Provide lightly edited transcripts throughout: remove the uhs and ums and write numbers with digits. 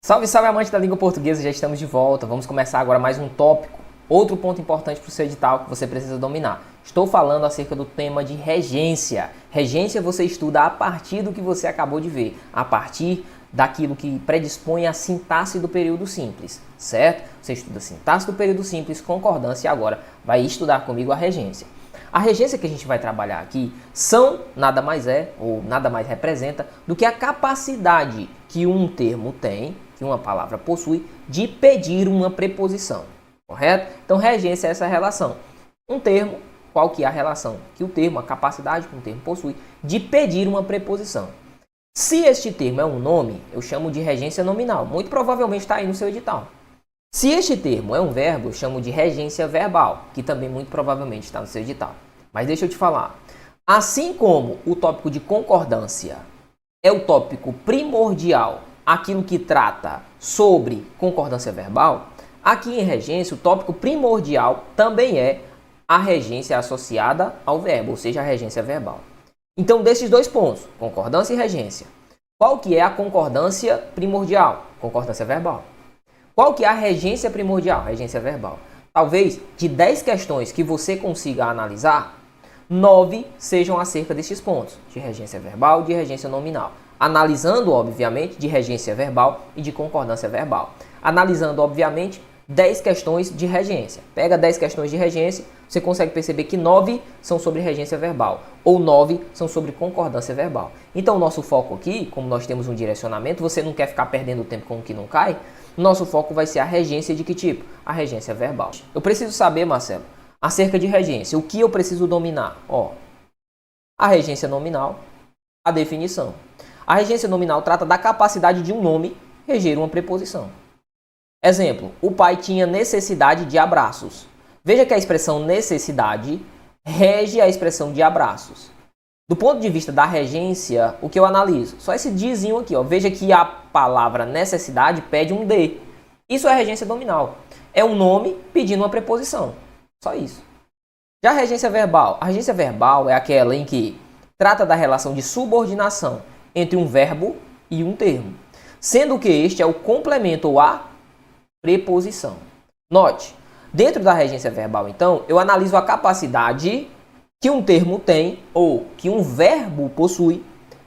Salve, salve, amante da língua portuguesa, já estamos de volta. Vamos começar agora mais um tópico, outro ponto importante para o seu edital que você precisa dominar. Estou falando acerca do tema de regência. Regência você estuda a partir do que você acabou de ver, a partir daquilo que predispõe a sintaxe do período simples, certo? Você estuda a sintaxe do período simples, concordância e agora vai estudar comigo a regência. A regência que a gente vai trabalhar aqui nada mais é, ou nada mais representa, do que a capacidade que um termo tem, que uma palavra possui, de pedir uma preposição, correto? Então, regência é essa relação. Um termo, qual que é a relação que o termo, a capacidade que um termo possui, de pedir uma preposição. Se este termo é um nome, eu chamo de regência nominal. Muito provavelmente está aí no seu edital. Se este termo é um verbo, eu chamo de regência verbal, que também muito provavelmente está no seu edital. Mas deixa eu te falar. Assim como o tópico de concordância é o tópico primordial, aquilo que trata sobre concordância verbal, aqui em regência o tópico primordial também é a regência associada ao verbo, ou seja, a regência verbal. Então, desses dois pontos, concordância e regência, qual que é a concordância primordial? Concordância verbal. Qual que é a regência primordial? Regência verbal. Talvez de 10 questões que você consiga analisar, 9 sejam acerca destes pontos, de regência verbal e de regência nominal. Analisando, obviamente, de regência verbal e de concordância verbal. Analisando, obviamente, 10 questões de regência. Pega 10 questões de regência, você consegue perceber que 9 são sobre regência verbal, ou 9 são sobre concordância verbal. Então, o nosso foco aqui, como nós temos um direcionamento, você não quer ficar perdendo tempo com o que não cai, nosso foco vai ser a regência de que tipo? A regência verbal. Eu preciso saber, Marcelo, acerca de regência, o que eu preciso dominar? A regência nominal, a definição. A regência nominal trata da capacidade de um nome reger uma preposição. Exemplo, o pai tinha necessidade de abraços. Veja que a expressão necessidade rege a expressão de abraços. Do ponto de vista da regência, o que eu analiso? Só esse dizinho aqui, ó. Veja que a palavra necessidade pede um de. Isso é regência nominal. É um nome pedindo uma preposição. Só isso. Já a regência verbal é aquela em que trata da relação de subordinação entre um verbo e um termo, sendo que este é o complemento ou a preposição. Note, dentro da regência verbal, então, eu analiso a capacidade que um termo tem ou que um verbo possui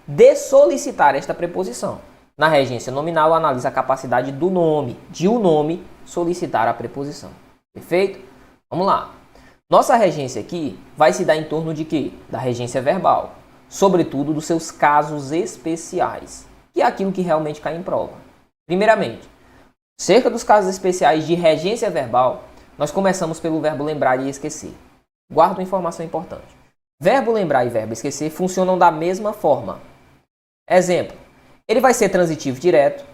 de solicitar esta preposição. Na regência nominal, eu analiso a capacidade do nome, de um nome solicitar a preposição. Perfeito? Vamos lá. Nossa regência aqui vai se dar em torno de quê? Da regência verbal. Sobretudo dos seus casos especiais, que é aquilo que realmente cai em prova. Primeiramente, cerca dos casos especiais de regência verbal, nós começamos pelo verbo lembrar e esquecer. Guarda uma informação importante. Verbo lembrar e verbo esquecer funcionam da mesma forma. Exemplo, ele vai ser transitivo direto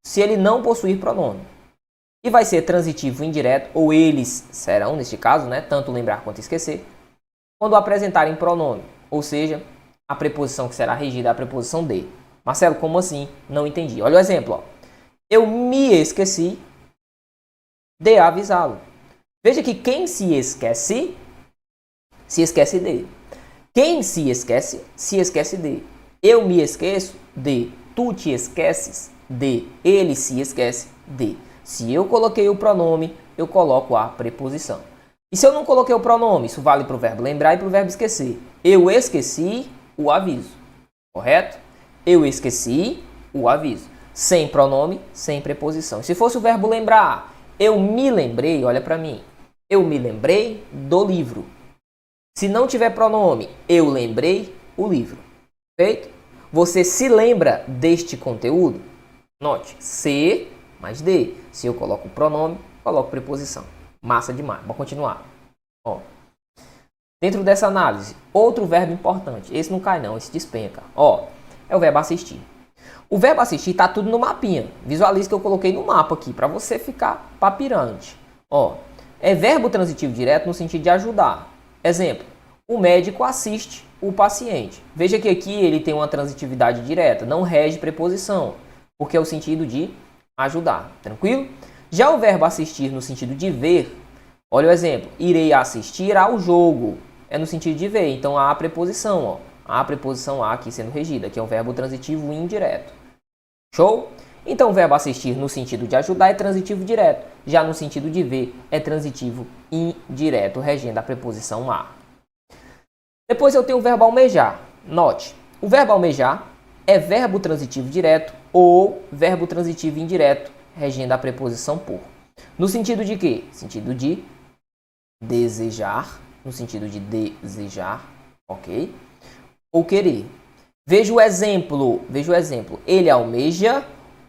se ele não possuir pronome. E vai ser transitivo indireto, ou eles serão, neste caso, tanto lembrar quanto esquecer, quando apresentarem pronome, ou seja, a preposição que será regida é a preposição de. Marcelo, como assim? Não entendi. Olha o exemplo. Eu me esqueci de avisá-lo. Veja que quem se esquece de. Quem se esquece de. Eu me esqueço de. Tu te esqueces de. Ele se esquece de. Se eu coloquei o pronome, eu coloco a preposição. E se eu não coloquei o pronome, isso vale para o verbo lembrar e para o verbo esquecer. Eu esqueci o aviso. Correto? Eu esqueci o aviso. Sem pronome, sem preposição. Se fosse o verbo lembrar, eu me lembrei, olha para mim. Eu me lembrei do livro. Se não tiver pronome, eu lembrei o livro. Perfeito? Você se lembra deste conteúdo? Note, se mais de. Se eu coloco o pronome, coloco preposição. Massa demais. Vamos continuar. Dentro dessa análise, outro verbo importante. Esse não cai não, esse despenca. É o verbo assistir. O verbo assistir está tudo no mapinha. Visualize que eu coloquei no mapa aqui, para você ficar papirante. É verbo transitivo direto no sentido de ajudar. Exemplo, o médico assiste o paciente. Veja que aqui ele tem uma transitividade direta, não rege preposição, porque é o sentido de ajudar. Tranquilo? Já o verbo assistir no sentido de ver, olha o exemplo, irei assistir ao jogo. É no sentido de ver, então há a preposição, a preposição a aqui sendo regida, que é um verbo transitivo indireto. Show? Então o verbo assistir no sentido de ajudar é transitivo direto, já no sentido de ver é transitivo indireto, regendo a preposição a. Depois eu tenho o verbo almejar. Note, o verbo almejar é verbo transitivo direto ou verbo transitivo indireto, regendo a preposição por. No sentido de quê? Sentido de desejar, no sentido de desejar, ok? Ou querer. Veja o exemplo. Ele almeja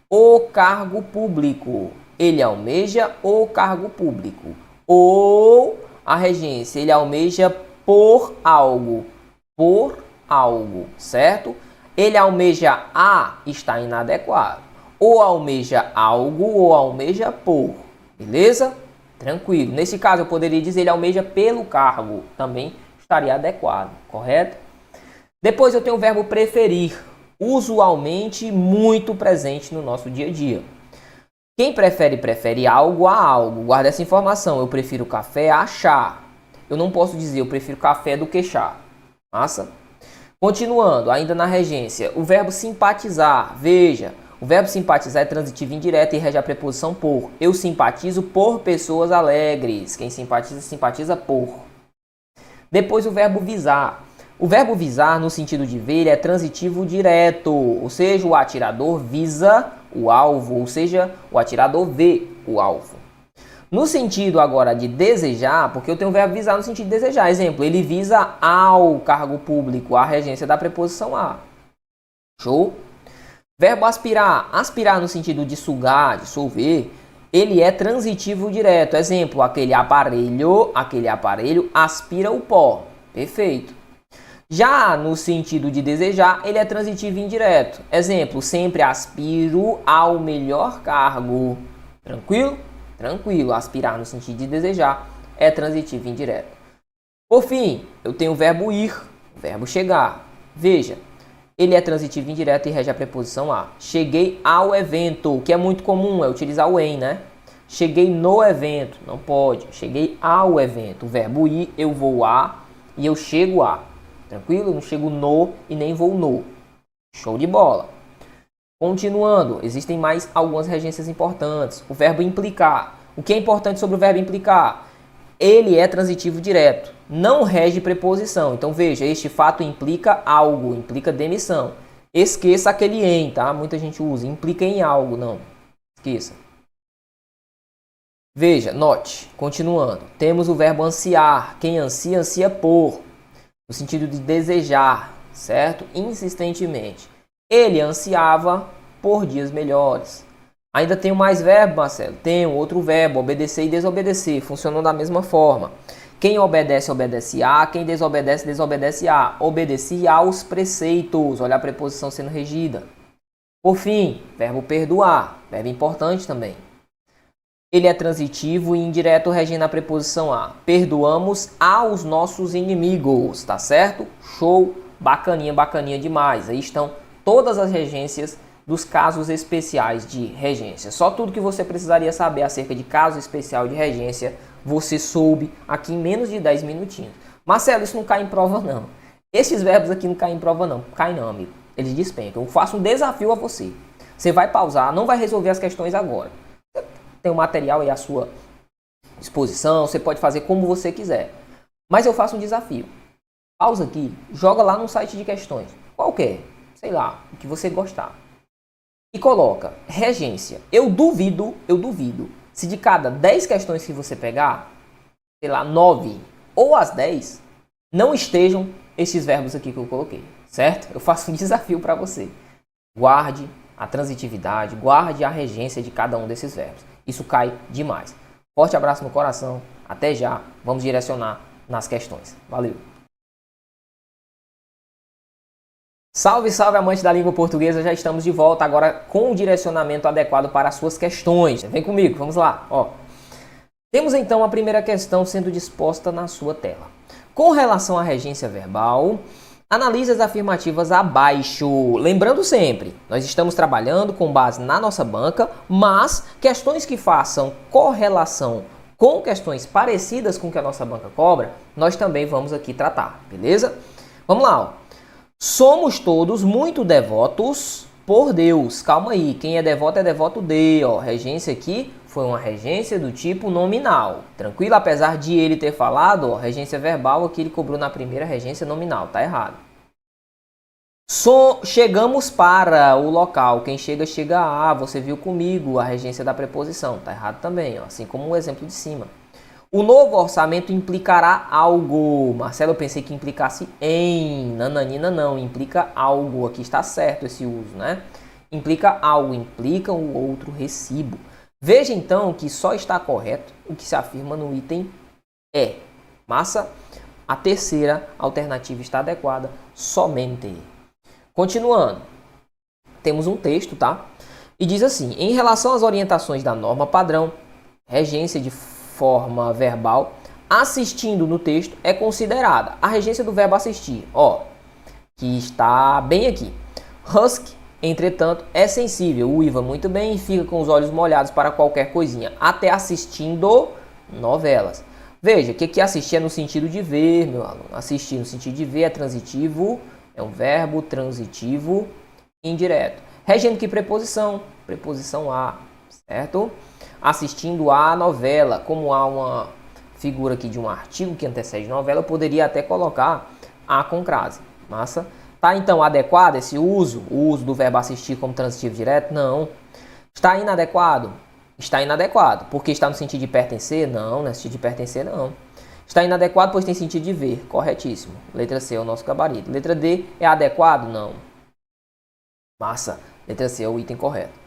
o cargo público. Ele almeja o cargo público. Ou a regência, ele almeja por algo. Por algo, certo? Ele almeja a, está inadequado. Ou almeja algo ou almeja por. Beleza? Tranquilo. Nesse caso eu poderia dizer ele almeja pelo cargo. Também estaria adequado, correto? Depois eu tenho o verbo preferir, usualmente muito presente no nosso dia a dia. Quem prefere, prefere algo a algo. Guarda essa informação. Eu prefiro café a chá. Eu não posso dizer eu prefiro café do que chá. Massa? Continuando, ainda na regência, o verbo simpatizar. Veja, o verbo simpatizar é transitivo indireto e rege a preposição por. Eu simpatizo por pessoas alegres. Quem simpatiza, simpatiza por. Depois o verbo visar. O verbo visar, no sentido de ver, é transitivo direto, ou seja, o atirador visa o alvo, ou seja, o atirador vê o alvo. No sentido agora de desejar, porque eu tenho o verbo visar no sentido de desejar. Exemplo, ele visa ao cargo público, a regência da preposição a. Show? Verbo aspirar. Aspirar no sentido de sugar, de solver, ele é transitivo direto. Exemplo, aquele aparelho aspira o pó. Perfeito. Já no sentido de desejar, ele é transitivo indireto. Exemplo, sempre aspiro ao melhor cargo. Tranquilo? Tranquilo. Aspirar no sentido de desejar é transitivo indireto. Por fim, eu tenho o verbo ir, o verbo chegar. Veja, ele é transitivo indireto e rege a preposição a. Cheguei ao evento, que é muito comum, é utilizar o em, né? Cheguei no evento, não pode. Cheguei ao evento. O verbo ir, eu vou a e eu chego a. Tranquilo? Eu não chego no e nem vou no. Show de bola. Continuando, existem mais algumas regências importantes. O verbo implicar. O que é importante sobre o verbo implicar? Ele é transitivo direto. Não rege preposição. Então veja, este fato implica algo, implica demissão. Esqueça aquele em, tá? Muita gente usa. Implica em algo, não. Esqueça. Veja, note. Continuando. Temos o verbo ansiar. Quem ansia, ansia por. No sentido de desejar, certo? Insistentemente. Ele ansiava por dias melhores. Ainda tenho mais verbo, Marcelo? Tenho outro verbo, obedecer e desobedecer. Funcionam da mesma forma. Quem obedece, obedece a. Quem desobedece, desobedece a. Obedeci aos preceitos. Olha a preposição sendo regida. Por fim, verbo perdoar. Verbo importante também. Ele é transitivo e indireto, regendo a preposição a. Perdoamos aos nossos inimigos, tá certo? Show, bacaninha, bacaninha demais. Aí estão todas as regências dos casos especiais de regência. Só tudo que você precisaria saber acerca de caso especial de regência, você soube aqui em menos de 10 minutinhos. Marcelo, isso não cai em prova não. Esses verbos aqui não caem em prova não. Cai não, amigo. Eles despencam. Eu faço um desafio a você. Você vai pausar, não vai resolver as questões agora. Tem o material aí à sua disposição, você pode fazer como você quiser. Mas eu faço um desafio. Pausa aqui, joga lá no site de questões, qualquer, sei lá, o que você gostar. E coloca regência. Eu duvido, se de cada 10 questões que você pegar, sei lá, 9 ou as 10, não estejam esses verbos aqui que eu coloquei, certo? Eu faço um desafio para você. Guarde a transitividade, guarde a regência de cada um desses verbos. Isso cai demais. Forte abraço no coração. Até já. Vamos direcionar nas questões. Valeu. Salve, salve, amante da língua portuguesa. Já estamos de volta agora com o direcionamento adequado para as suas questões. Vem comigo, vamos lá. Ó. Temos então a primeira questão sendo disposta na sua tela. Com relação à regência verbal, analise as afirmativas abaixo. Lembrando sempre, nós estamos trabalhando com base na nossa banca, mas questões que façam correlação com questões parecidas com o que a nossa banca cobra, nós também vamos aqui tratar, beleza? Vamos lá, ó. Somos todos muito devotos por Deus. Calma aí, quem é devoto de, ó. Regência aqui foi uma regência do tipo nominal. Tranquilo? Apesar de ele ter falado, ó, regência verbal, aqui ele cobrou na primeira regência nominal. Tá errado. Chegamos para o local. Quem chega, chega a. Você viu comigo a regência da preposição. Tá errado também, ó. Assim como o exemplo de cima. O novo orçamento implicará algo. Marcelo, eu pensei que implicasse em. Nananina não, implica algo. Aqui está certo esse uso, né? Implica algo, implica um outro recibo. Veja então que só está correto o que se afirma no item E. Massa? A terceira alternativa está adequada somente. Continuando, temos um texto, tá? E diz assim: em relação às orientações da norma padrão, regência de forma verbal, assistindo no texto é considerada a regência do verbo assistir, ó, que está bem aqui. Husky, entretanto, é sensível, uiva muito bem e fica com os olhos molhados para qualquer coisinha, até assistindo novelas. Veja, que assistir é no sentido de ver, meu aluno. Assistir no sentido de ver é transitivo, é um verbo transitivo indireto. Regendo que preposição? Preposição a, certo? Assistindo a novela, como há uma figura aqui de um artigo que antecede novela, eu poderia até colocar a com crase. Massa? Tá então adequado esse uso? O uso do verbo assistir como transitivo direto? Não. Está inadequado? Está inadequado. Porque está no sentido de pertencer? Não, não é sentido de pertencer, não. Está inadequado, pois tem sentido de ver. Corretíssimo. Letra C é o nosso gabarito. Letra D é adequado? Não. Massa. Letra C é o item correto.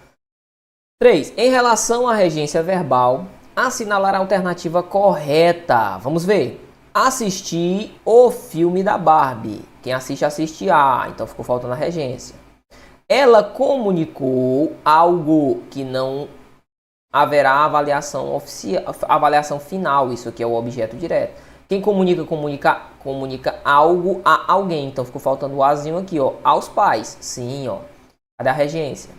3. Em relação à regência verbal, assinalar a alternativa correta. Vamos ver. Assistir o filme da Barbie. Quem assiste, assiste a. Então ficou faltando a regência. Ela comunicou algo que não haverá avaliação oficial, avaliação final. Isso aqui é o objeto direto. Quem comunica algo a alguém. Então ficou faltando o azinho aqui, ó. Aos pais. Sim, ó. Cadê a regência?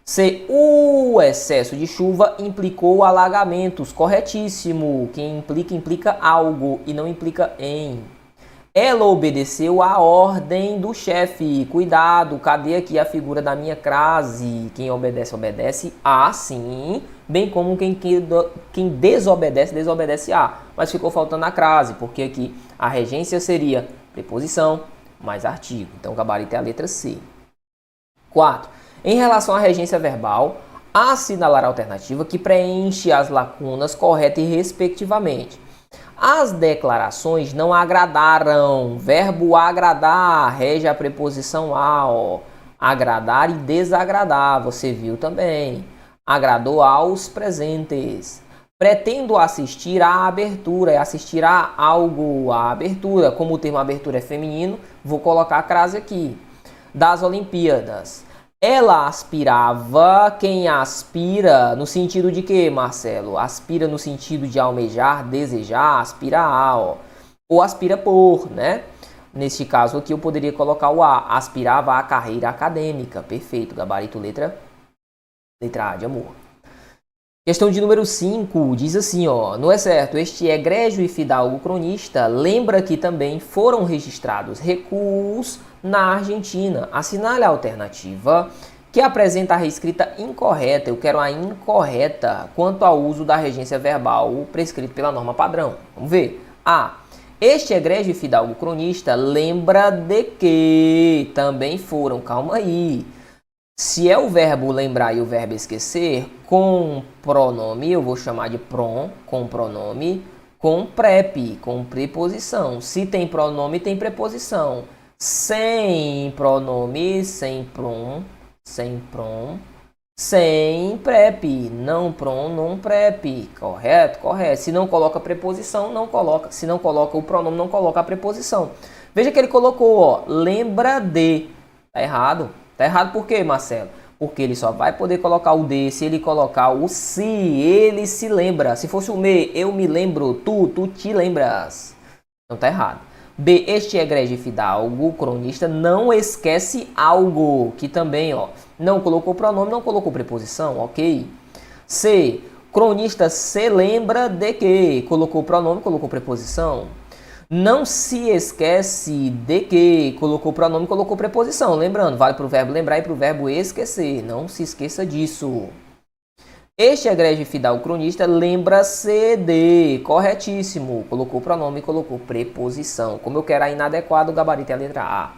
C. O excesso de chuva implicou alagamentos. Corretíssimo. Quem implica algo e não implica em. Ela obedeceu a ordem do chefe. Cuidado, cadê aqui a figura da minha crase? Quem obedece, obedece a, sim. Bem como quem desobedece, desobedece a. Mas ficou faltando a crase, porque aqui a regência seria preposição mais artigo. Então o gabarito é a letra C. 4. Em relação à regência verbal, assinalar a alternativa que preenche as lacunas correta e respectivamente. As declarações não agradaram. Verbo agradar, rege a preposição a, ó. Agradar e desagradar, você viu também. Agradou aos presentes. Pretendo assistir à abertura, é assistir a algo, a abertura. Como o termo abertura é feminino, vou colocar a crase aqui. Das Olimpíadas. Ela aspirava, quem aspira, no sentido de quê, Marcelo? Aspira no sentido de almejar, desejar, aspira a, ó. Ou aspira por, né? Neste caso aqui eu poderia colocar o A. Aspirava à carreira acadêmica. Perfeito, gabarito letra A de amor. Questão de número 5, diz assim, ó. Não é certo, este egrégio e fidalgo cronista lembra que também foram registrados recuos na Argentina. Assinale a alternativa que apresenta a reescrita incorreta. Eu quero a incorreta quanto ao uso da regência verbal prescrito pela norma padrão. Vamos ver. A. Este egrégio e fidalgo cronista lembra de que também foram. Calma aí. Se é o verbo lembrar e o verbo esquecer, com pronome, eu vou chamar de prom, com pronome, com prep, com preposição. Se tem pronome, tem preposição. Sem pronome, sem prom, sem prep. Não prom, não prep. Correto? Correto. Se não coloca preposição, não coloca. Se não coloca o pronome, não coloca a preposição. Veja que ele colocou, ó, lembra de. Tá errado. Tá errado por quê, Marcelo? Porque ele só vai poder colocar o de se ele colocar o se, ele se lembra. Se fosse o me, eu me lembro, tu te lembras. Então tá errado. B, este egrégio fidalgo cronista não esquece algo, que também, ó, não colocou pronome, não colocou preposição, ok? C, cronista se lembra de que? Colocou pronome, colocou preposição. Não se esquece de que colocou pronome, colocou preposição. Lembrando, vale para o verbo lembrar e para o verbo esquecer. Não se esqueça disso. Este egrégio fidalgo cronista lembra-se de. Corretíssimo. Colocou pronome, colocou preposição. Como eu quero a inadequado, o gabarito é a letra A.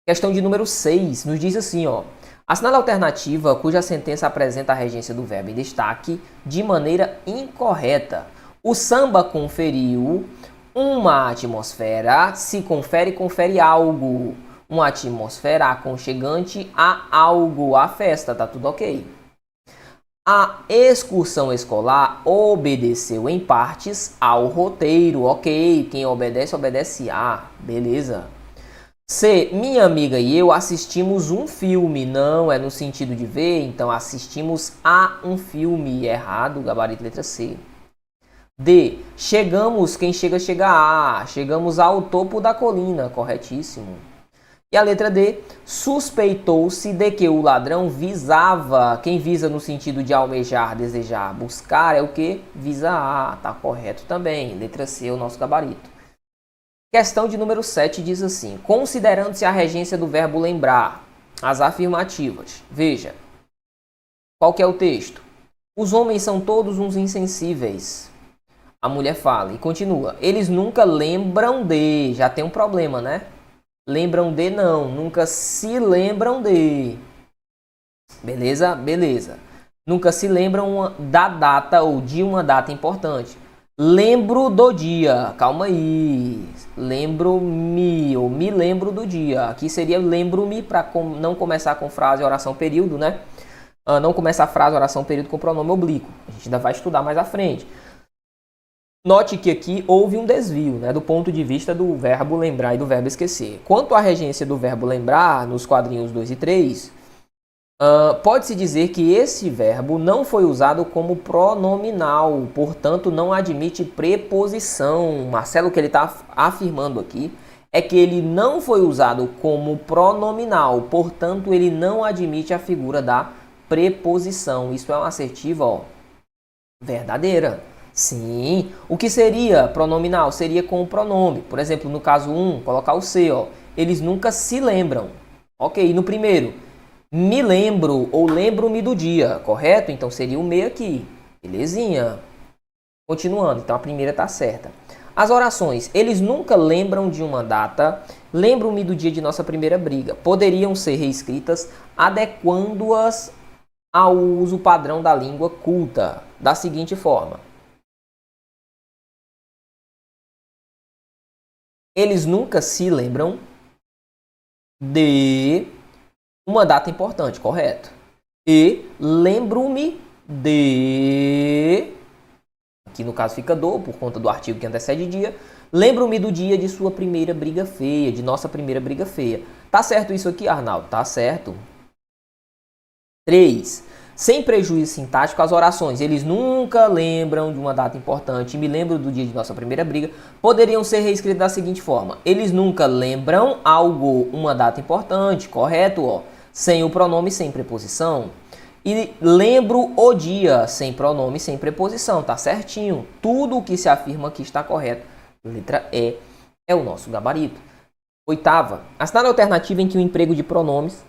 Questão de número 6. Nos diz assim, ó. Assinale a alternativa cuja sentença apresenta a regência do verbo em destaque de maneira incorreta. O samba conferiu uma atmosfera, se confere algo. Uma atmosfera aconchegante a algo, a festa, tá tudo ok. A excursão escolar obedeceu em partes ao roteiro, ok. Quem obedece, obedece a, beleza. C, minha amiga e eu assistimos um filme, não é no sentido de ver, então assistimos a um filme, errado, gabarito letra C. D. Chegamos, quem chega, chega a. Chegamos ao topo da colina, corretíssimo. E a letra D. Suspeitou-se de que o ladrão visava. Quem visa no sentido de almejar, desejar, buscar é o que? Visa a. Tá correto também. Letra C é o nosso gabarito. Questão de número 7 diz assim. Considerando-se a regência do verbo lembrar, as afirmativas. Veja. Qual que é o texto? Os homens são todos uns insensíveis. A mulher fala e continua. Eles nunca lembram de. Já tem um problema, né? Lembram de não. Nunca se lembram de. Beleza? Beleza. Nunca se lembram da data ou de uma data importante. Lembro do dia. Calma aí. Lembro-me ou me lembro do dia. Aqui seria lembro-me para não começar com frase, oração, período, né? Não começar a frase, oração, período com pronome oblíquo. A gente ainda vai estudar mais à frente. Note que aqui houve um desvio, né, do ponto de vista do verbo lembrar e do verbo esquecer. Quanto à regência do verbo lembrar, nos quadrinhos 2 e 3, pode-se dizer que esse verbo não foi usado como pronominal, portanto não admite preposição. Marcelo, o que ele está afirmando aqui é que ele não foi usado como pronominal, portanto ele não admite a figura da preposição. Isso é uma assertiva, ó, verdadeira. Sim, o que seria pronominal? Seria com o pronome. Por exemplo, no caso 1, colocar o C, ó. Eles nunca se lembram. Ok, no primeiro, me lembro ou lembro-me do dia, correto? Então seria o me aqui. Belezinha. Continuando, então a primeira está certa. As orações, eles nunca lembram de uma data, lembro-me do dia de nossa primeira briga. Poderiam ser reescritas adequando-as ao uso padrão da língua culta, da seguinte forma. Eles nunca se lembram de uma data importante, correto? E lembro-me de... Aqui no caso fica do, por conta do artigo que antecede dia. Lembro-me do dia de sua primeira briga feia, de nossa primeira briga feia. Tá certo isso aqui, Arnaldo? Tá certo. 3. Sem prejuízo sintático, as orações, eles nunca lembram de uma data importante, me lembro do dia de nossa primeira briga, poderiam ser reescritas da seguinte forma. Eles nunca lembram algo, uma data importante, correto? Ó, sem o pronome, sem preposição. E lembro o dia, sem pronome, sem preposição, tá certinho. Tudo o que se afirma aqui está correto. Letra E é o nosso gabarito. 8ª, assinale a alternativa em que o emprego de pronomes,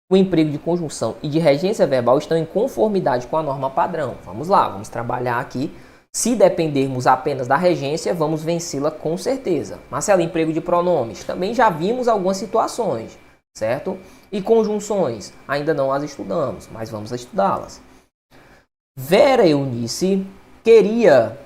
o emprego de conjunção e de regência verbal estão em conformidade com a norma padrão. Vamos lá, vamos trabalhar aqui. Se dependermos apenas da regência, vamos vencê-la com certeza. Marcelo, emprego de pronomes. Também já vimos algumas situações, certo? E conjunções, ainda não as estudamos, mas vamos estudá-las. Vera Eunice queria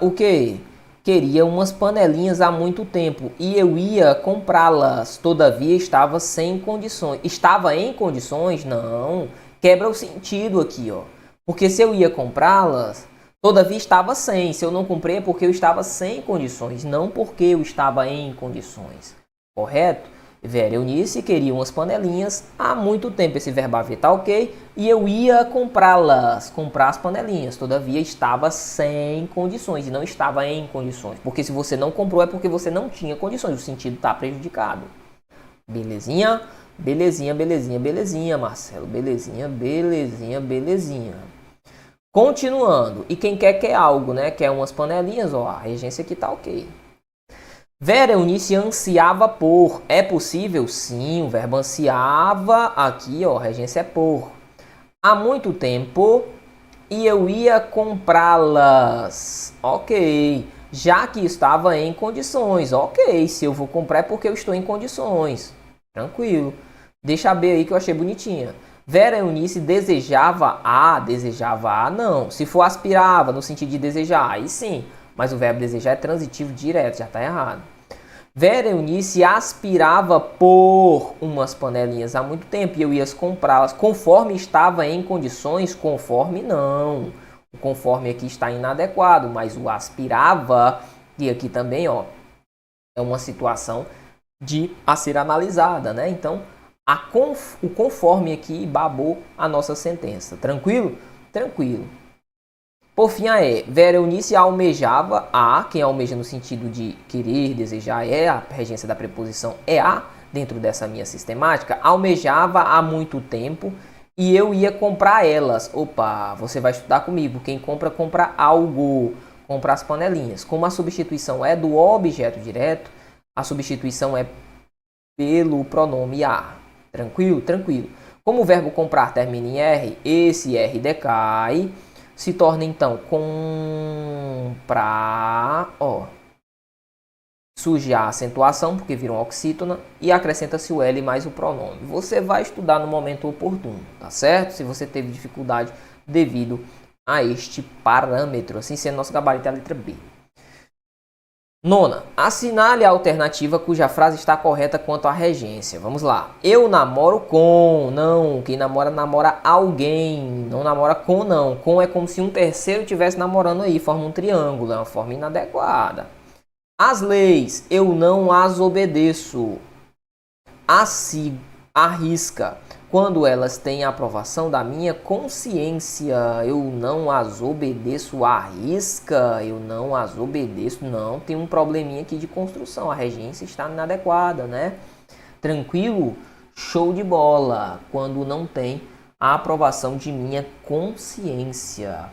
o quê? Queria umas panelinhas há muito tempo e eu ia comprá-las, todavia estava sem condições. Estava em condições? Não, quebra o sentido aqui, ó. Porque se eu ia comprá-las, todavia estava sem. Se eu não comprei é porque eu estava sem condições, não porque eu estava em condições. Correto? Vera Eunice queria umas panelinhas há muito tempo. Esse verbo haver tá ok. E eu ia comprá-las, comprar as panelinhas. Todavia estava sem condições e não estava em condições. Porque se você não comprou é porque você não tinha condições. O sentido está prejudicado. Belezinha? Belezinha, belezinha, belezinha, Marcelo. Belezinha, belezinha, belezinha. Continuando. E quem quer algo, né? Quer umas panelinhas, ó. A regência aqui tá ok. Vera Eunice ansiava por. É possível? Sim, o verbo ansiava. Aqui, ó, regência é por. Há muito tempo. E eu ia comprá-las. Ok. Já que estava em condições. Ok. Se eu vou comprar é porque eu estou em condições. Tranquilo. Deixa a B aí que eu achei bonitinha. Vera Eunice desejava a não. Se for aspirava no sentido de desejar, aí sim. Mas o verbo desejar é transitivo direto, já está errado. Vera Eunice aspirava por umas panelinhas há muito tempo e eu ia comprá-las conforme estava em condições, conforme não. O conforme aqui está inadequado, mas o aspirava, e aqui também, ó, é uma situação a ser analisada, né? Então, o conforme aqui babou a nossa sentença. Tranquilo? Tranquilo. Por fim, a E. Vera Eunice almejava a. Quem almeja no sentido de querer, desejar, é a regência da preposição é a, dentro dessa minha sistemática. Almejava há muito tempo e eu ia comprar elas. Opa, você vai estudar comigo. Quem compra, compra algo. Compra as panelinhas. Como a substituição é do objeto direto, a substituição é pelo pronome a. Tranquilo? Tranquilo. Como o verbo comprar termina em R, esse R decai. Se torna então comprar, ó. Surge a acentuação, porque vira uma oxítona, e acrescenta-se o L mais o pronome. Você vai estudar no momento oportuno, tá certo? Se você teve dificuldade devido a este parâmetro, assim sendo, nosso gabarito é a letra B. Nona, assinale a alternativa cuja frase está correta quanto à regência. Vamos lá. Eu namoro com. Não, quem namora, namora alguém. Não namora com, não. Com é como se um terceiro estivesse namorando aí. Forma um triângulo. É uma forma inadequada. As leis, eu não as obedeço. Arrisca. Quando elas têm a aprovação da minha consciência, eu não as obedeço à risca, eu não as obedeço, não. Tem um probleminha aqui de construção, a regência está inadequada, né? Tranquilo? Show de bola, quando não tem a aprovação de minha consciência.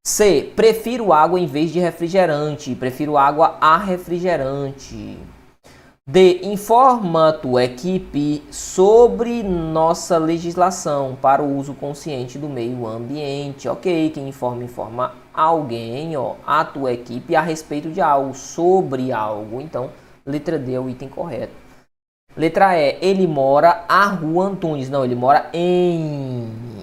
C. Prefiro água em vez de refrigerante, prefiro água a refrigerante. D. Informa tua equipe sobre nossa legislação para o uso consciente do meio ambiente. Ok, quem informa alguém, ó, a tua equipe a respeito de algo, sobre algo. Então, letra D é o item correto. Letra E. Ele mora à Rua Antunes. Não, ele mora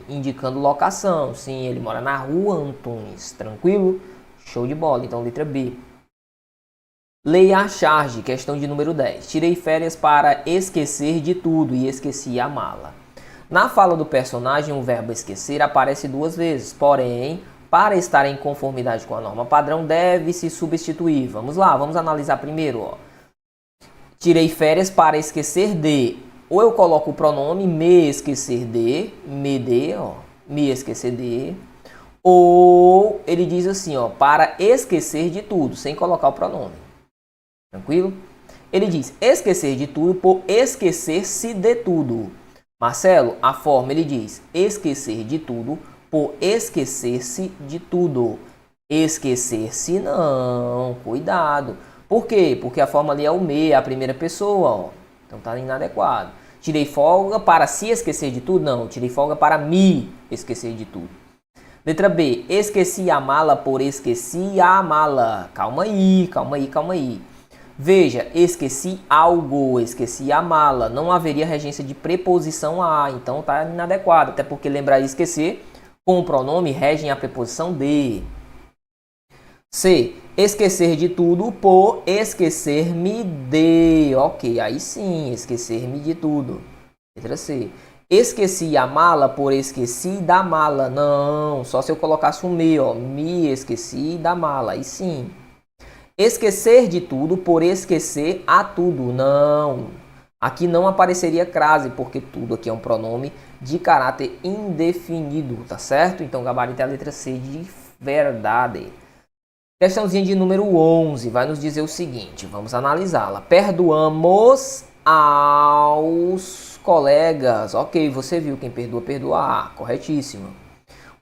indicando locação. Sim, ele mora na Rua Antunes. Tranquilo? Show de bola. Então, letra B. Leia a charge, questão de número 10. Tirei férias para esquecer de tudo e esqueci a mala. Na fala do personagem, o verbo esquecer aparece duas vezes, porém, para estar em conformidade com a norma padrão, deve se substituir. Vamos lá, vamos analisar primeiro. Ó. Tirei férias para esquecer de. Ou eu coloco o pronome me esquecer de, me de, ó, me esquecer de. Ou ele diz assim, ó, para esquecer de tudo, sem colocar o pronome. Tranquilo? Ele diz esquecer de tudo por esquecer-se de tudo. Marcelo, a forma ele diz esquecer de tudo por esquecer-se de tudo. Esquecer-se não, cuidado. Por quê? Porque a forma ali é o me, a primeira pessoa, ó. Então tá inadequado. Tirei folga para se esquecer de tudo? Não, tirei folga para me esquecer de tudo. Letra B, esqueci a mala por esqueci a mala. Calma aí, calma aí, calma aí. Veja, esqueci algo, esqueci a mala. Não haveria regência de preposição a, então está inadequado. Até porque lembrar esquecer, com o pronome regem a preposição de. C. Esquecer de tudo por esquecer-me de. Ok, aí sim, esquecer-me de tudo. Letra C. Esqueci a mala por esqueci da mala. Não, só se eu colocasse um me, ó. Me esqueci da mala, aí sim. Esquecer de tudo por esquecer a tudo. Não. Aqui não apareceria crase, porque tudo aqui é um pronome de caráter indefinido, tá certo? Então, gabarito é a letra C de verdade. Questãozinha de número 11 vai nos dizer o seguinte, vamos analisá-la. Perdoamos aos colegas. Ok, você viu, quem perdoa, perdoa. Corretíssimo.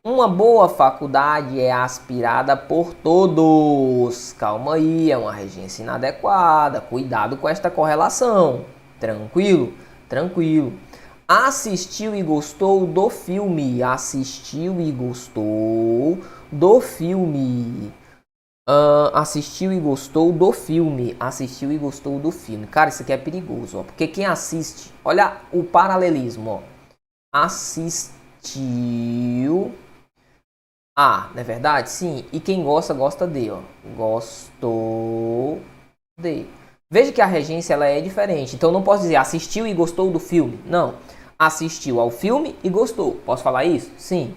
Uma boa faculdade é aspirada por todos. Calma aí, é uma regência inadequada. Cuidado com esta correlação. Tranquilo? Tranquilo. Assistiu e gostou do filme. Assistiu e gostou do filme. Assistiu e gostou do filme. Assistiu e gostou do filme. Cara, isso aqui é perigoso, ó. Porque quem assiste... Olha o paralelismo, ó. Assistiu... não é verdade? Sim. E quem gosta, gosta de, ó. Gostou de. Veja que a regência ela é diferente. Então, eu não posso dizer assistiu e gostou do filme. Não. Assistiu ao filme e gostou. Posso falar isso? Sim.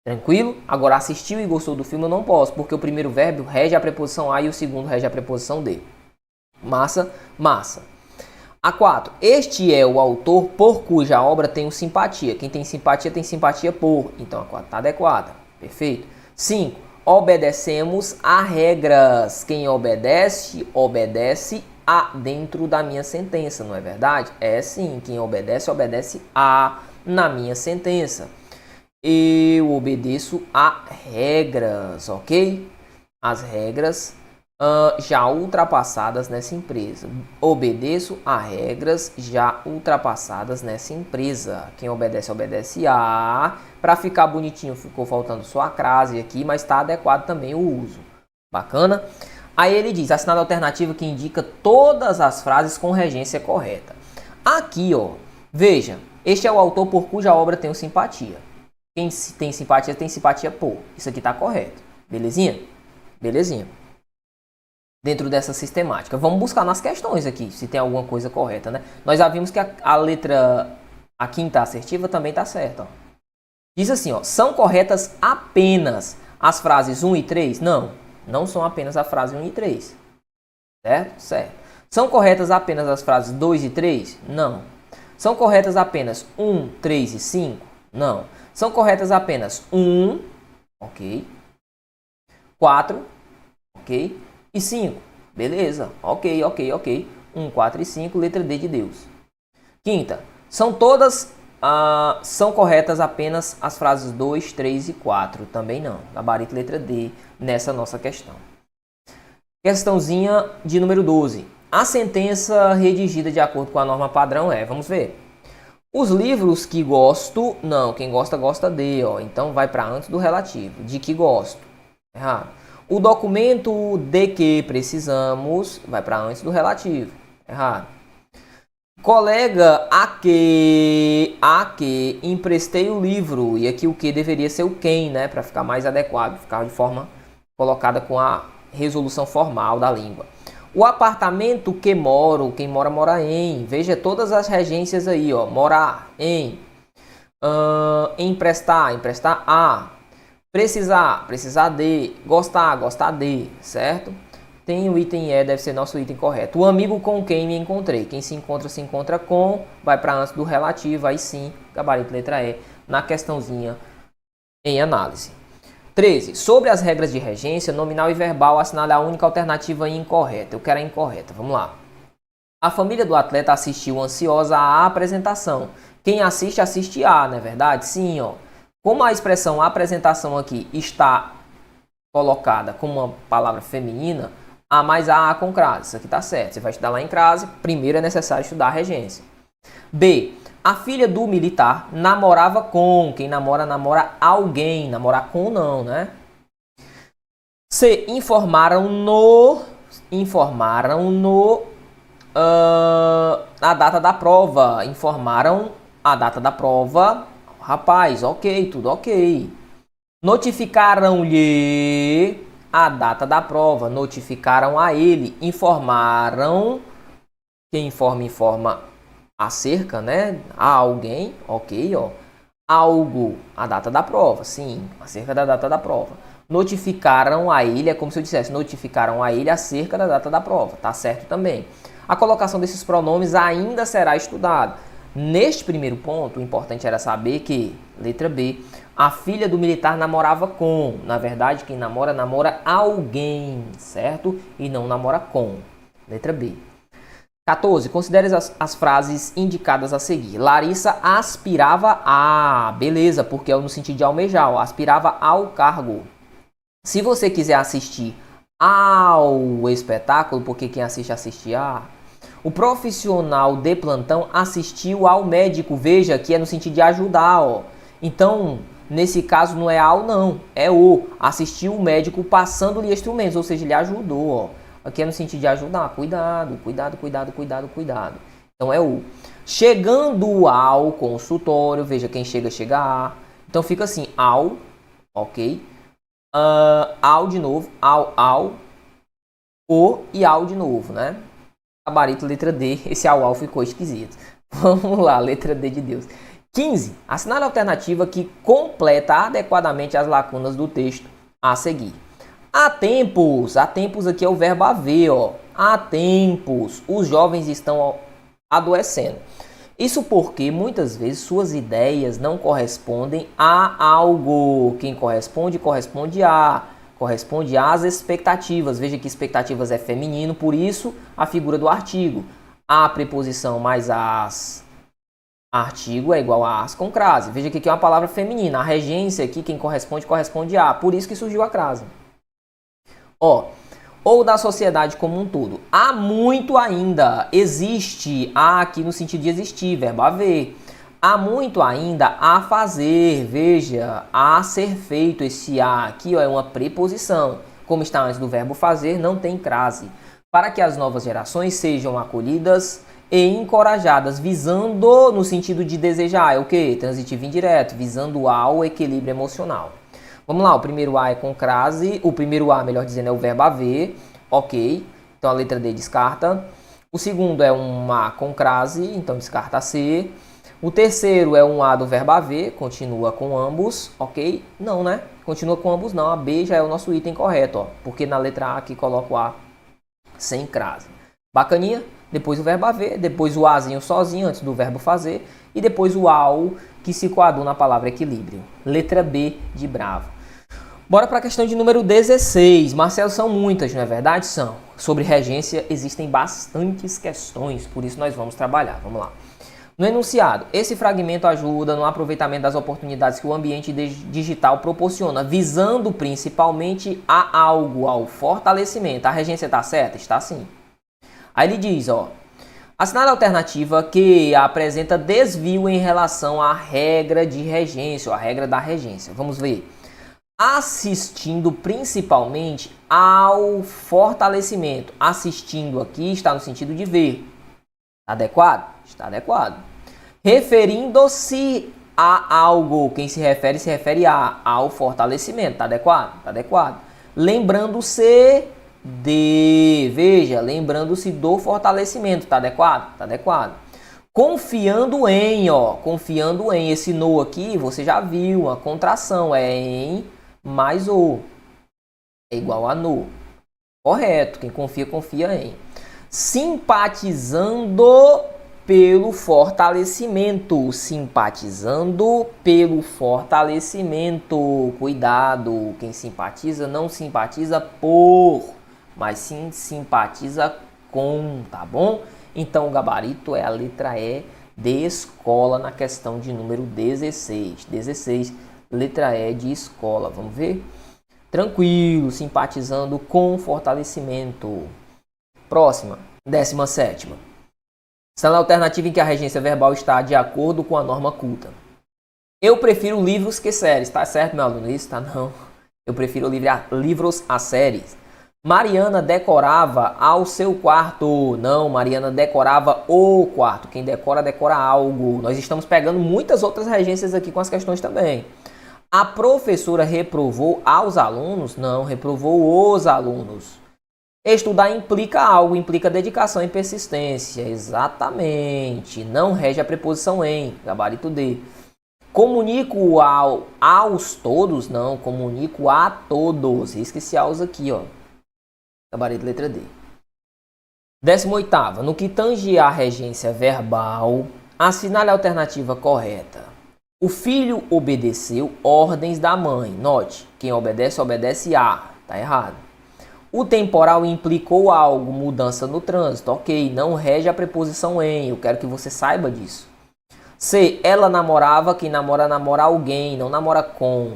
Tranquilo? Agora, assistiu e gostou do filme eu não posso, porque o primeiro verbo rege a preposição a e o segundo rege a preposição de. Massa? Massa. A4. Este é o autor por cuja obra tenho simpatia. Quem tem simpatia por. Então, a 4 está adequada. Perfeito. 5. Obedecemos a regras. Quem obedece, obedece a dentro da minha sentença, não é verdade? É sim. Quem obedece, obedece a na minha sentença. Eu obedeço a regras, ok? As regras já ultrapassadas nessa empresa. Obedeço a regras já ultrapassadas nessa empresa. Quem obedece, obedece a. Para ficar bonitinho, ficou faltando só a crase aqui, mas está adequado também o uso. Bacana? Aí ele diz, assinada alternativa que indica todas as frases com regência correta. Aqui, ó, veja, este é o autor por cuja obra tenho simpatia. Quem tem simpatia por. Isso aqui está correto. Belezinha? Belezinha. Dentro dessa sistemática. Vamos buscar nas questões aqui, se tem alguma coisa correta, né? Nós já vimos que a letra, a quinta assertiva também está certa, ó. Diz assim, ó, são corretas apenas as frases 1 e 3? Não, não são apenas a frase 1 e 3. Certo? Certo. São corretas apenas as frases 2 e 3? Não. São corretas apenas 1, 3 e 5? Não. São corretas apenas 1, ok. 4, ok. E 5, beleza, ok. 1, 4 e 5, letra D de Deus. Quinta, são corretas apenas as frases 2, 3 e 4. Também não. Gabarito letra D nessa nossa questão. Questãozinha de número 12. A sentença redigida de acordo com a norma padrão é, vamos ver. Os livros que gosto, não, quem gosta, gosta de, ó. Então vai para antes do relativo. De que gosto. Errado. O documento de que precisamos, vai para antes do relativo. Errado. Colega a que emprestei o livro. E aqui o que deveria ser o quem, né? Para ficar mais adequado, ficar de forma colocada com a resolução formal da língua. O apartamento que moro, quem mora, mora em. Veja todas as regências aí, ó. Morar em. Emprestar a. Precisar de. Gostar de. Certo? Tem o item E, deve ser nosso item correto. O amigo com quem me encontrei. Quem se encontra com. Vai para antes do relativo. Aí sim, gabarito letra E. Na questãozinha em análise. 13. Sobre as regras de regência, nominal e verbal, assinale a única alternativa incorreta. Eu quero a incorreta. Vamos lá. A família do atleta assistiu ansiosa à apresentação. Quem assiste, assiste a, não é verdade? Sim, ó. Como a expressão apresentação aqui está colocada como uma palavra feminina, A mais A com crase. Isso aqui está certo. Você vai estudar lá em crase. Primeiro é necessário estudar a regência. B. A filha do militar namorava com. Quem namora, namora alguém. Namorar com não, né? C. Informaram-no a data da prova. Informaram a data da prova. Rapaz, ok, tudo ok. Notificaram-lhe a data da prova. Notificaram a ele. Informaram. Quem informa acerca, né? A alguém, ok, ó. Algo, a data da prova, sim, acerca da data da prova. Notificaram a ele, é como se eu dissesse, notificaram a ele acerca da data da prova, tá certo também. A colocação desses pronomes ainda será estudada. Neste primeiro ponto, o importante era saber que, letra B, a filha do militar namorava com. Na verdade, quem namora, namora alguém, certo? E não namora com. Letra B. 14. Considere as frases indicadas a seguir. Larissa aspirava a... Beleza, porque é no sentido de almejar. Ó, aspirava ao cargo. Se você quiser assistir ao espetáculo, porque quem assiste a... O profissional de plantão assistiu ao médico. Veja que é no sentido de ajudar. Ó. Então, nesse caso não é ao não. É o. Assistiu o médico passando-lhe instrumentos. Ou seja, ele ajudou. Ó. Aqui é no sentido de ajudar. Cuidado, cuidado, cuidado, cuidado, cuidado. Então é o. Chegando ao consultório. Veja, quem chega, chega a. Então fica assim, ao. Ok. Ao de novo. Ao. O e ao de novo, né? Gabarito, letra D. Esse ao ficou esquisito. Vamos lá, letra D de Deus. 15. Assinale a alternativa que completa adequadamente as lacunas do texto a seguir. Há tempos aqui é o verbo haver, ó. Há tempos, os jovens estão adoecendo. Isso porque muitas vezes suas ideias não correspondem a algo. Quem corresponde às expectativas. Veja que expectativas é feminino, por isso a figura do artigo. A preposição mais as artigo é igual a as com crase. Veja que aqui é uma palavra feminina. A regência aqui, quem corresponde a. Por isso que surgiu a crase. Ó, ou da sociedade como um todo. Há muito ainda. Existe. Há aqui no sentido de existir, verbo haver. Há muito ainda a fazer. Veja, a ser feito. Esse a aqui ó, é uma preposição. Como está antes do verbo fazer, não tem crase. Para que as novas gerações sejam acolhidas e encorajadas, visando no sentido de desejar. É o que? Transitivo indireto, visando ao equilíbrio emocional. Vamos lá, o primeiro A é com crase, o primeiro A, melhor dizendo, é o verbo haver, ok, então a letra D descarta. O segundo é um A com crase, então descarta a C. O terceiro é um A do verbo haver, continua com ambos, ok? Não, né? Continua com ambos não, a B já é o nosso item correto, ó, porque na letra A aqui coloca o A sem crase. Bacaninha? Depois o verbo haver, depois o Azinho sozinho antes do verbo fazer e depois o AU que se coaduna na palavra equilíbrio. Letra B de bravo. Bora para a questão de número 16. Marcelo, são muitas, não é verdade? São. Sobre regência existem bastantes questões, por isso nós vamos trabalhar. Vamos lá. No enunciado, esse fragmento ajuda no aproveitamento das oportunidades que o ambiente digital proporciona, visando principalmente a algo, ao fortalecimento. A regência está certa? Está sim. Aí ele diz, ó, assinale a alternativa que apresenta desvio em relação à regra de regência, ou à regra da regência. Vamos ver. Assistindo principalmente ao fortalecimento. Assistindo aqui está no sentido de ver. Está adequado? Está adequado. Referindo-se a algo. Quem se refere ao fortalecimento. Está adequado? Está adequado. Lembrando-se de... Veja, lembrando-se do fortalecimento. Está adequado? Está adequado. Confiando em, ó. Confiando em. Esse no aqui, você já viu. A contração é em... mais o é igual a no. Correto. Quem confia, confia em. Simpatizando pelo fortalecimento. Simpatizando pelo fortalecimento. Cuidado. Quem simpatiza não simpatiza por, mas sim simpatiza com, tá bom? Então o gabarito é a letra E de escola na questão de número 16. 16. Letra E de escola, vamos ver? Tranquilo, simpatizando com fortalecimento. Próxima, 17ª. Está na alternativa em que a regência verbal está de acordo com a norma culta. Eu prefiro livros que séries. Tá certo, meu aluno? Isso tá não. Eu prefiro livros a séries. Mariana decorava ao seu quarto. Não, Mariana decorava o quarto. Quem decora, decora algo. Nós estamos pegando muitas outras regências aqui com as questões também. A professora reprovou aos alunos? Não, reprovou os alunos. Estudar implica algo, implica dedicação e persistência. Exatamente. Não rege a preposição em, gabarito D. Comunico aos todos? Não, comunico a todos. Esqueci aos aqui, ó. Gabarito letra D. 18ª. No que tange à regência verbal, assinale a alternativa correta. O filho obedeceu ordens da mãe. Note, quem obedece, obedece a. Tá errado. O temporal implicou algo, mudança no trânsito. Ok, não rege a preposição em. Eu quero que você saiba disso. C. Ela namorava, quem namora, namora alguém, não namora com.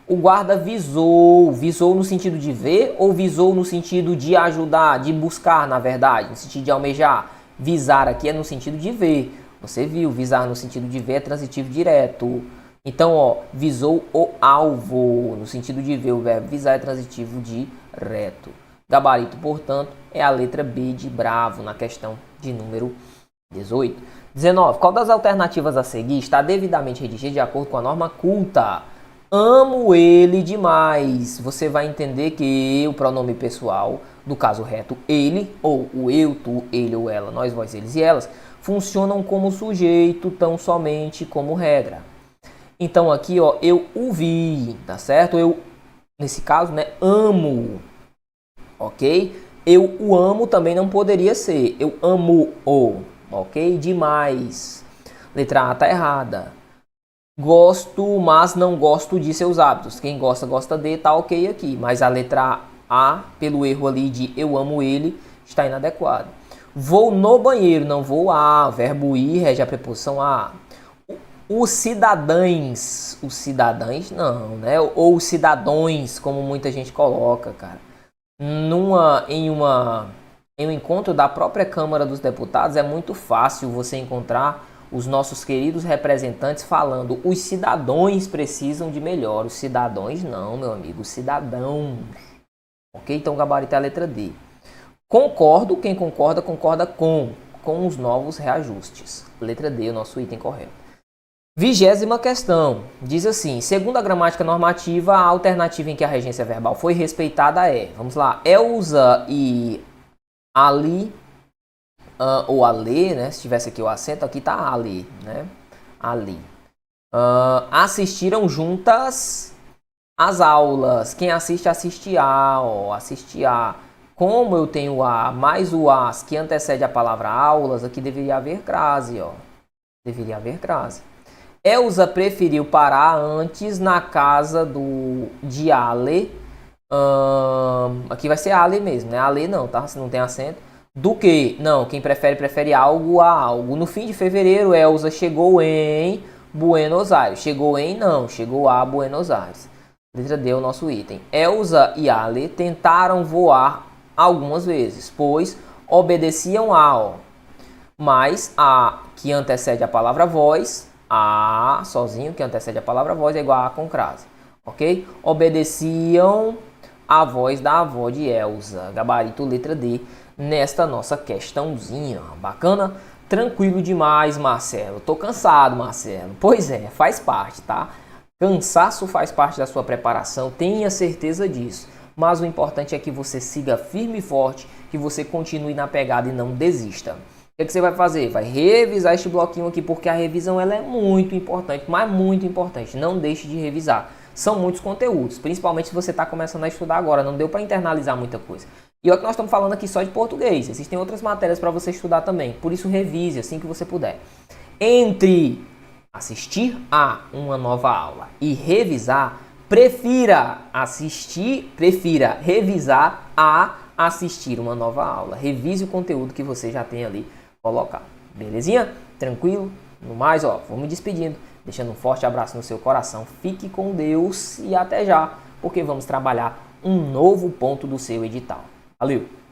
O guarda visou. Visou no sentido de ver ou visou no sentido de ajudar, de buscar, na verdade, no sentido de almejar? Visar aqui é no sentido de ver. Você viu, visar no sentido de ver é transitivo direto. Então, ó, visou o alvo. No sentido de ver, o verbo visar é transitivo direto. Gabarito, portanto, é a letra B de bravo na questão de número 18. 19. Qual das alternativas a seguir está devidamente redigida de acordo com a norma culta? Amo ele demais. Você vai entender que o pronome pessoal, do caso reto, ele, ou o eu, tu, ele ou ela, nós, vós, eles e elas, funcionam como sujeito tão somente como regra. Então aqui, ó, eu o vi, tá certo? Eu, nesse caso, né, amo, ok? Eu o amo também não poderia ser. Eu amo-o, ok? Demais. Letra A tá errada. Gosto, mas não gosto de seus hábitos. Quem gosta, gosta de, tá ok aqui. Mas a letra A, pelo erro ali de eu amo ele, está inadequada. Vou no banheiro, não vou a. Verbo ir rege a preposição a. Os cidadãos não, né? Ou os cidadãos, como muita gente coloca, cara. Em um encontro da própria Câmara dos Deputados, é muito fácil você encontrar os nossos queridos representantes falando: os cidadãos precisam de melhor. Os cidadãos não, meu amigo, os cidadãos. Ok? Então, gabarito é a letra D. Concordo, quem concorda, concorda com os novos reajustes. Letra D, o nosso item correto. 20ª questão, diz assim: segundo a gramática normativa, a alternativa em que a regência verbal foi respeitada é, vamos lá, Elza e Ali, ou Ale, né, se tivesse aqui o acento, aqui tá Ali, né, Ali, assistiram juntas às aulas. Quem assiste, assiste a, ó, assiste a. Como eu tenho a mais o as que antecede a palavra aulas, aqui deveria haver crase, ó, deveria haver crase. Elza preferiu parar antes na casa de Ale. Aqui vai ser Ale mesmo, né? Ale não, tá? Se não tem acento. Do que? Não, quem prefere algo a algo. No fim de fevereiro, Elza chegou em Buenos Aires. Chegou em não, chegou a Buenos Aires. Letra D é o nosso item. Elza e Ale tentaram voar algumas vezes, pois obedeciam ao. Mas a que antecede a palavra voz, a sozinho, que antecede a palavra voz, é igual a com crase, ok? Obedeciam a voz da avó de Elza. Gabarito letra D nesta nossa questãozinha. Bacana? Tranquilo demais, Marcelo. Tô cansado, Marcelo. Pois é, faz parte, tá? Cansaço faz parte da sua preparação, tenha certeza disso. Mas o importante é que você siga firme e forte, que você continue na pegada e não desista. O que você vai fazer? Vai revisar este bloquinho aqui, porque a revisão ela é muito importante, mas muito importante. Não deixe de revisar. São muitos conteúdos, principalmente se você está começando a estudar agora. Não deu para internalizar muita coisa. E olha que nós estamos falando aqui só de português. Existem outras matérias para você estudar também. Por isso, revise assim que você puder. Entre assistir a uma nova aula e revisar, prefira revisar a assistir uma nova aula. Revise o conteúdo que você já tem ali colocado. Belezinha? Tranquilo? No mais, ó, vou me despedindo, deixando um forte abraço no seu coração. Fique com Deus e até já, porque vamos trabalhar um novo ponto do seu edital. Valeu!